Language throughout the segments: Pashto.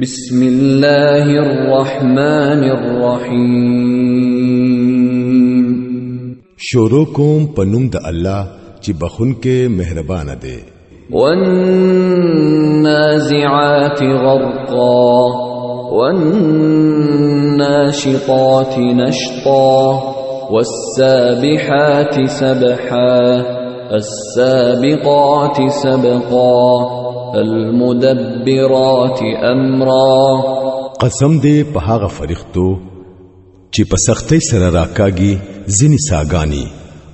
بسم الله الرحمن الرحیم شروع کوم پنوم د الله چې بخون کې مهربان دی. والنازعات غرقا والناشطات نشطا والسابحات سبحا السابقات سبقا المدبرات امرا. قسم دې په هغه فرښتو چې په سختۍ سره راکاږي ځینې ساګانی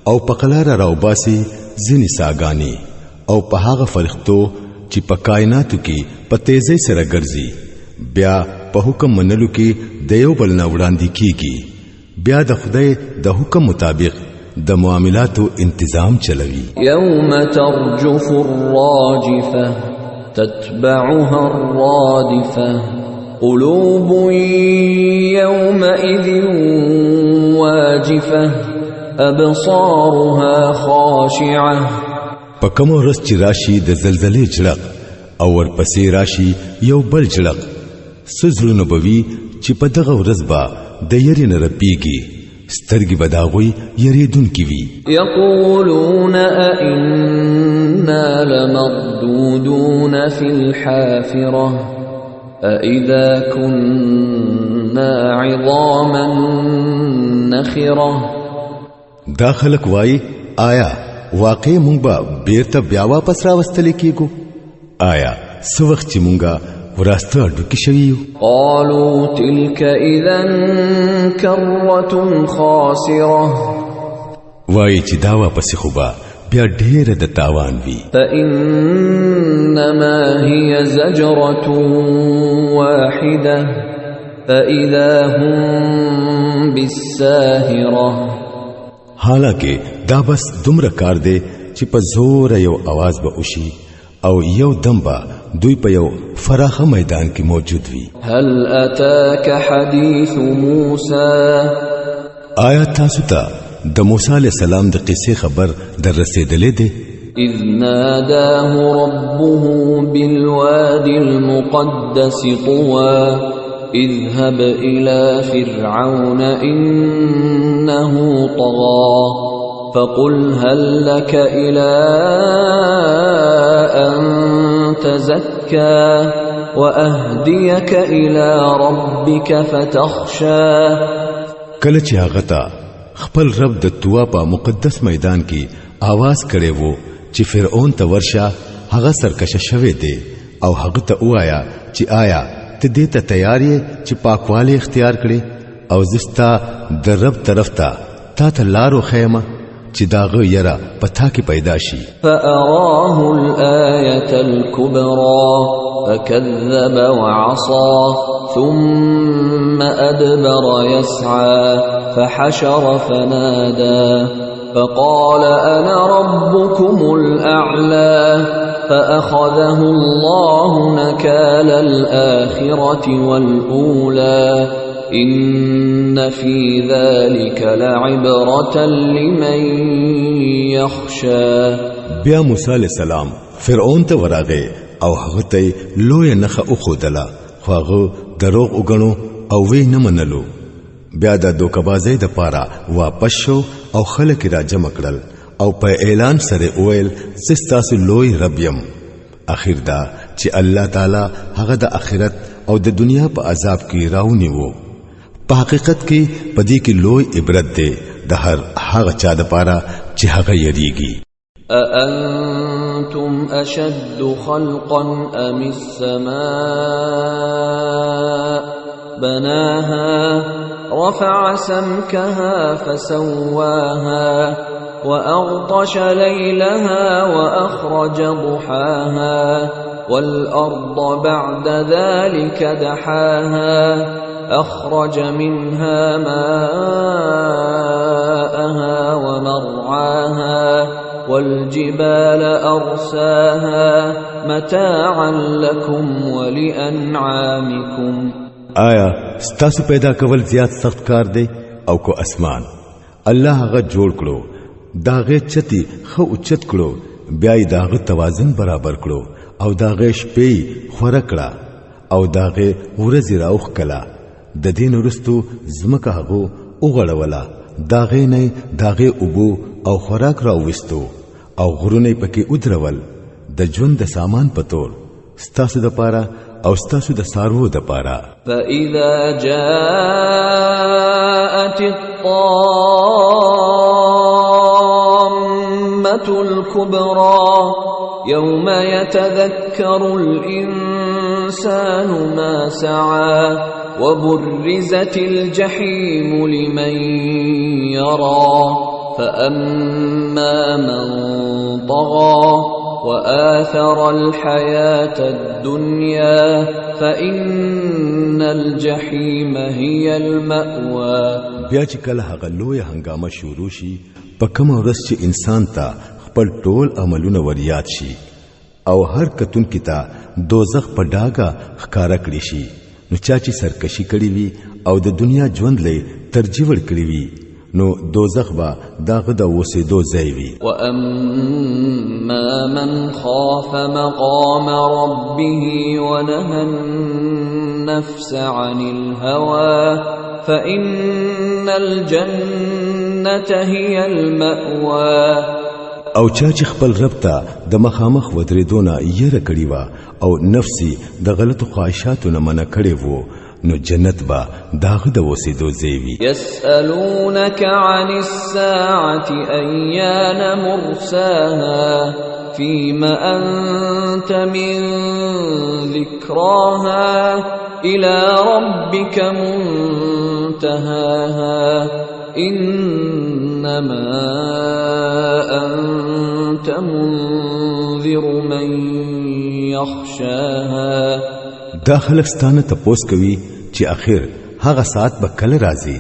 او په قلار راوباسي ځینې ساګانی او په هغه فرښتو چې په کائناتو کې په تیزۍ سره ګرځي بیا په حکم منلو کې د یو بل نه وړاندې کیږي بیا د خدای د حکم مطابق د معاملاتو انتظام چلوي. یوم ترجف الراجفه تتبعها الرادفة قلوب يومئذ واجفة أبصارها خاشعة. پکمو رس چې راشي د زلزلې جړق او ورپسې راشي یو بل جړق سزلونه بوي چې په دغه ورځ با د یری نه رپیږي سترګې بداغوي یریدون کی وی. یقولون أئنا لمردودون في الحافرة أئذا كنا عظاما نخرة. دا خلق وای آیا واقع مونږ به بیرته بیا واپس راوستل کیږو؟ آیا سو وخت چې مونږه وراسته ډوکی شویو؟ قالوا تلك اذا كرة خاسرة. وای چې دا واپس خو به بیا ډېر د تاوان وی. فإنما هي زجرة واحدة فإذا هم بالساهرة. حالکه دا بس دومره کار دی چې په زور یو आवाज به وشي او یو دم به دوی په یو فراخه میدان کې موجود وي. هل اتاك حديث موسى. آیا تاسو ته د موسی علی السلام د قصې خبر در رسیدلې ده؟ اذ ناداه ربه بالوادي المقدس طوى اذهب إلى فرعون إنه طغى فقل هل لك إلى أن تزكى وأهديك إلى ربك فتخشى. کله چې هغه ته خپل رب د توا په مقدس میدان کې आवाज کړي وو چې فرعون ته ورشه هغه سرکشه شوه دی او هغه ته وایا چې آیا ته دې ته تیار یې چې پاکواله اختیار کړي او زستا د رب طرف ته تا ته لارو خیمه چې داغه یرا پتا کې پیدا شي. فأراه الآية الكبرى فكذب وعصى ثم أدبر يسعى فحشر فنادى فقال أنا ربكم الأعلى فأخذه الله نكال الآخرة والأولى إن في ذلك لعبرة لمن يخشى. بیا موسی علیہ السلام فرعون ته وراغه او هغه ته لوی نخه او خودلا خو هغه دروغ وګڼو او وی نه منلو. بیا د دوکبازۍ د پاره واپس شو او خلک را جمع کړل او په اعلان سره ویل زستاسو لوی رب یم. اخر دا چې الله تعالی هغه د آخرت او د دنیا په عذاب کې راونی وو. په حقیقت کې پدې کې لوی عبرت ده د هغه چا د پاره چې هغه یریږي. أأنتم أشد خلقا أم السماء بناها رفع سمكها فسواها وأغطش ليلها وأخرج ضحاها والأرض بعد ذلك دحاها أخرج منها ماءها ومرعاها والجبال أرساها متاعا لكم ولأنعامكم. آیا ستاسو پیدا کول زیات سخت کار دی او کو اسمان الله هغه جوړ کړو داغه چتی خو اوچت کړو بیا داغه توازن برابر کړو او داغه شپې خور کړه او داغه ورځ راوخ کلا د دین ورستو زمکه هغه وغړولا داغه نه داغه ابو او خوراک راوستو او غرونه پکې ودرول د ژوند د سامان پتور ستاسو د پاره او ستاسو د سارو د پاره فاذا جاءت الطامة الكبرى يوم يتذكر الإنسان ما سعى وبرزت الجحيم لمن يرى فأما من طغى وآثر الحياة الدنيا فإن الجحيم هي المأوى بیا چې کله هغه لوی هنګامه شروع شي په کوم ورځ چې انسان ته خپل ټول عملونه وریاد شي او هر کتون کیتا دوزخ په ډاګه ښکارا کړی شي نو چا چې سرکشي کړی وي او د دنیا ژوند لې ترجیح ورکړی وي نو دوزخ با داغه د وسیدو ځای وي واما من خاف مقام ربه ونهى النفس عن الهوى فإن الجنة هي المأوى او چا چې خپل رب ته د مخامخ ودرېدونه یره کړی و او نفسي د غلطو خواهشاتو نه منع کړی وو نو جنت با داغه د وسیدو زیوی يسألونك عن الساعة أيان مرساها فيما أنت من ذكراها إلى ربك منتهاها إنما أنت منذر من يخشاها دا خلق ستانه تپوس کوي چې اخر هغه ساعت به کله راځي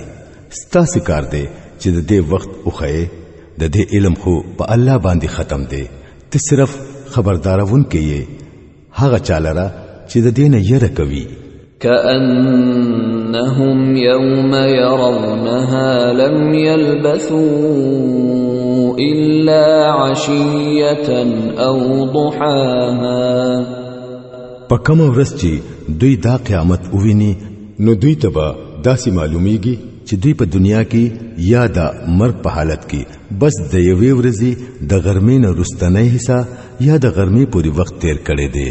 ستاسو کار دی چې د دې وخت اوخه د دې علم خو په الله باندې ختم دی ته صرف خبردارون کې هغه چالره چې د دې نه یره کوي كأنهم يوم يرونها لم يلبثوا إلا عشية أو ضحاها پکم ورځ چې دوی دا قیامت وویني نو دوی ته به داسې معلومیږي چې دوی په دنیا کې یا د مرګ په حالت کې بس د یوې ورځې د غرمې نه وروستنۍ حصہ یا د غرمې پورې وخت تیر کړی دی